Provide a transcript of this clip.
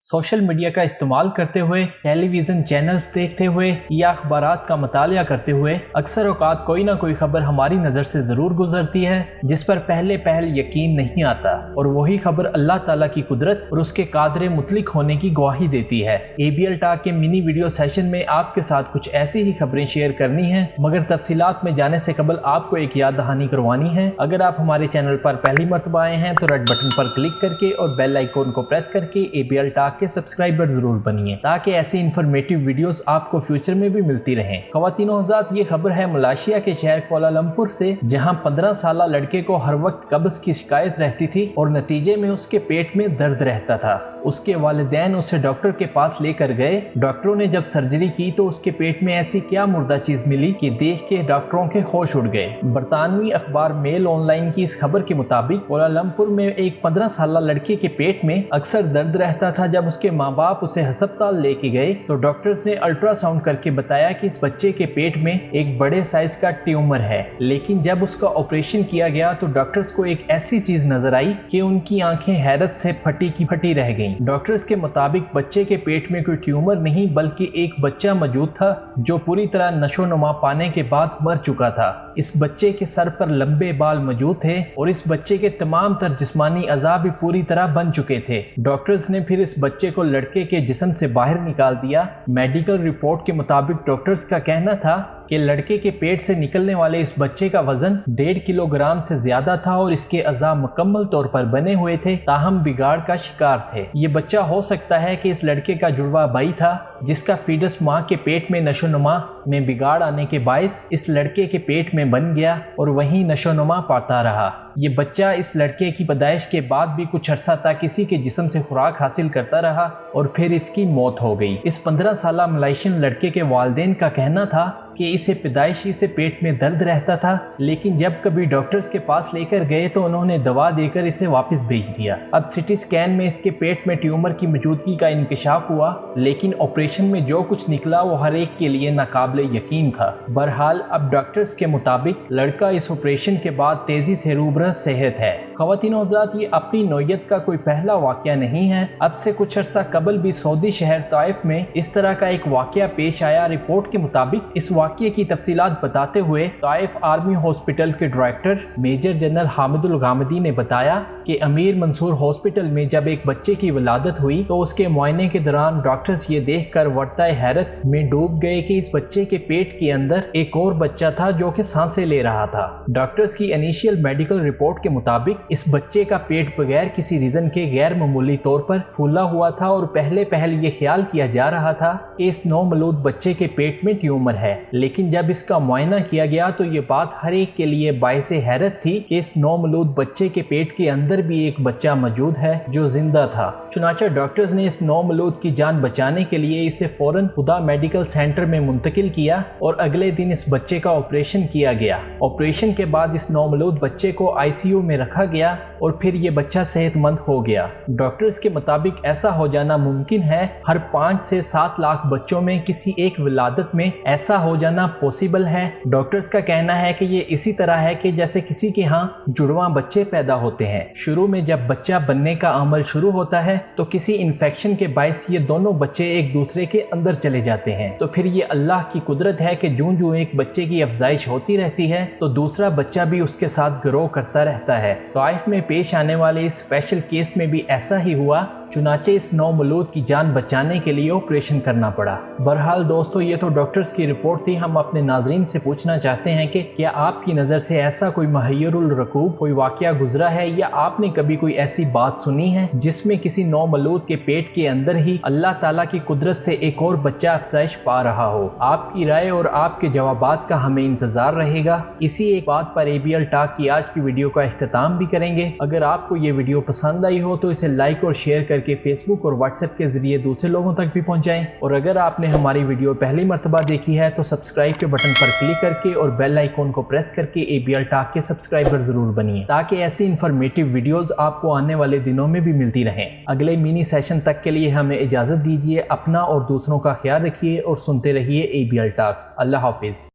Social media का इस्तेमाल करते हुए, टेलीविज़न चैनल्स देखते हुए या अखबारात का मुतालिया करते हुए अक्सर औकात कोई ना कोई खबर हमारी नज़र से ज़रूर गुजरती है जिस पर पहले यकीन नहीं आता, और वही खबर अल्लाह ताला की कुदरत और उसके कादरे मुतलिक होने की गवाही देती है। ABL टॉक के मिनी वीडियो सेशन में आपके साथ कुछ ऐसी ही खबरें शेयर करनी है, मगर तफसीलात में जाने से कबल आपको एक याद दहानी करवानी है। अगर आप हमारे चैनल पर पहली मर्तबा आए हैं तो रेड बटन पर क्लिक करके और बेल आइकॉन को प्रेस करके ABL टॉक के सब्सक्राइबर जरूर बनिए ताकि ऐसी इंफॉर्मेटिव वीडियोस आपको फ्यूचर में भी मिलती रहें। ख्वातीनो हज़रात, ये खबर है मलेशिया के शहर कोलालमपुर से, जहां 15 साल लड़के को हर वक्त कब्ज की शिकायत रहती थी और नतीजे में उसके पेट में दर्द रहता था। उसके वालिदैन उसे डॉक्टर के पास लेकर गए। डॉक्टरों ने जब सर्जरी की तो उसके पेट में ऐसी क्या मुर्दा चीज मिली कि देख के डॉक्टरों के होश उड़ गए। बरतानवी अखबार मेल ऑनलाइन की इस खबर के मुताबिक कोलालमपुर में एक 15 साल लड़के के पेट में अक्सर दर्द रहता था। जब उसके माँ बाप उसे अस्पताल लेके गए तो डॉक्टर्स ने अल्ट्रासाउंड करके बताया कि इस बच्चे के पेट में एक बड़े साइज का ट्यूमर है। लेकिन जब उसका ऑपरेशन किया गया तो डॉक्टर्स को एक ऐसी चीज नजर आई कि उनकी आंखें हैरत से फटी की फटी रह गईं। डॉक्टर्स के मुताबिक बच्चे के पेट में कोई ट्यूमर नहीं बल्कि एक बच्चा मौजूद था जो पूरी तरह नशोनुमा पाने के बाद मर चुका था। इस बच्चे के सर पर लंबे बाल मौजूद थे और इस बच्चे के तमाम तर जिस्मानी अज़ा भी पूरी तरह बन चुके थे। डॉक्टर्स ने फिर इस बच्चे को लड़के के जिस्म से बाहर निकाल दिया। मेडिकल रिपोर्ट के मुताबिक डॉक्टर्स का कहना था कि लड़के के पेट से निकलने वाले इस बच्चे का वजन 1.5 किलोग्राम से ज्यादा था और इसके अज़ा मुकम्मल तौर पर बने हुए थे, ताहम बिगाड़ का शिकार थे। ये बच्चा हो सकता है कि इस लड़के का जुड़वा भाई था जिसका फीडस माँ के पेट में नशोनुमा में बिगाड़ आने के बायस इस लड़के के पेट में बन गया और वहीं नशोनुमा पाता रहा। ये बच्चा इस लड़के की पैदाइश के बाद भी कुछ अरसा तक किसी के जिस्म से खुराक हासिल करता रहा और फिर इसकी मौत हो गई। इस 15 साल मलेशियन लड़के के वालिदैन का कहना था कि इसे पैदाइशी से पेट में दर्द रहता था, लेकिन जब कभी डॉक्टर्स के पास लेकर गए तो उन्होंने दवा देकर इसे वापस भेज दिया। अब सिटी स्कैन में इसके पेट में ट्यूमर की मौजूदगी का इंकशाफ हुआ, लेकिन ऑपरेशन में जो कुछ निकला वो हर एक के लिए नाकाबिले यकीन था। बहरहाल अब डॉक्टर्स के मुताबिक लड़का इस ऑपरेशन के बाद तेजी से रूबरा सेहत है। ख्वातीनो हज़रात, ये अपनी नौयत का कोई पहला वाकया नहीं है। अब से कुछ अर्सा कबल भी सऊदी शहर ताइफ में इस तरह का एक वाकया पेश आया। रिपोर्ट के मुताबिक इस वाकये की तफसीलात बताते हुए ताइफ आर्मी हॉस्पिटल के डायरेक्टर मेजर जनरल हामिदुल गामदी ने बताया कि अमीर मंसूर हॉस्पिटल में जब एक बच्चे की विलादत हुई तो उसके मुआयने के दौरान डॉक्टर्स ये देखकर वर्ताए हैरत में डूब गए कि इस बच्चे के पेट के अंदर एक और बच्चा था जो कि सांसें ले रहा था। डॉक्टर्स की इनिशियल मेडिकल रिपोर्ट के मुताबिक इस बच्चे का पेट बगैर किसी रीजन के गैर मामूली तौर पर फूला हुआ था और पहले ये ख्याल किया जा रहा था कि इस नौमौलूद बच्चे के पेट में ट्यूमर है। लेकिन जब इसका मुआयना किया गया तो ये बात हर एक के लिए बाइसे हैरत थी कि इस नौमौलूद बच्चे के पेट के अंदर भी एक बच्चा मौजूद है जो जिंदा था। चुनांचे डॉक्टर्स ने इस नौमौलूद की जान बचाने के लिए इसे फौरन खुदा मेडिकल सेंटर में मुंतकिल किया और अगले दिन इस बच्चे का ऑपरेशन किया गया। ऑपरेशन के बाद इस नौमौलूद बच्चे को ICU में रखा गया और फिर ये बच्चा सेहतमंद हो गया। डॉक्टर्स के मुताबिक ऐसा हो जाना मुमकिन है। हर 5 से 7 लाख बच्चों में किसी एक विलादत में ऐसा हो जाना पॉसिबल है। डॉक्टर्स का कहना है कि ये इसी तरह है कि जैसे किसी के यहाँ जुड़वा बच्चे पैदा होते हैं। शुरू में जब बच्चा बनने का अमल शुरू होता है तो किसी इन्फेक्शन के बायस ये दोनों बच्चे एक दूसरे के अंदर चले जाते हैं। तो फिर ये अल्लाह की कुदरत है कि जूं जूं एक बच्चे की अफजाइश होती रहती है तो दूसरा बच्चा भी उसके साथ ग्रो करता रहता है। ताइफ में पेश आने वाले इस स्पेशल केस में भी ऐसा ही हुआ। चुनाचे इस नौमौलूद की जान बचाने के लिए ऑपरेशन करना पड़ा। बहरहाल दोस्तों, ये तो डॉक्टर्स की रिपोर्ट थी। हम अपने नाजरीन से पूछना चाहते हैं कि क्या आपकी नज़र से ऐसा कोई मुहय्यरुल रकूब कोई वाकया गुजरा है या आपने कभी कोई ऐसी बात सुनी है जिसमें किसी नौमौलूद के पेट के अंदर ही अल्लाह ताला की कुदरत से एक और बच्चा अफजाइश पा रहा हो? आपकी राय और आपके जवाबात का हमें इंतजार रहेगा। इसी एक बात पर ABL टॉक की आज की वीडियो का इख्तिताम भी करेंगे। अगर आपको ये वीडियो पसंद आई हो तो इसे लाइक और शेयर करके फेसबुक और व्हाट्सएप के जरिए दूसरे लोगों तक भी पहुंचाएं। और अगर आपने हमारी वीडियो पहली मर्तबा देखी है तो सब्सक्राइब के बटन पर क्लिक करके और बेल आइकॉन को प्रेस करके ABL टॉक के सब्सक्राइबर जरूर बनिए ताकि ऐसी इंफॉर्मेटिव वीडियोस आपको आने वाले दिनों में भी मिलती रहें। अगले मिनी सेशन तक के लिए हमें इजाजत दीजिए। अपना और दूसरों का ख्याल रखिए और सुनते रहिए ABL टॉक। अल्लाह हाफिज।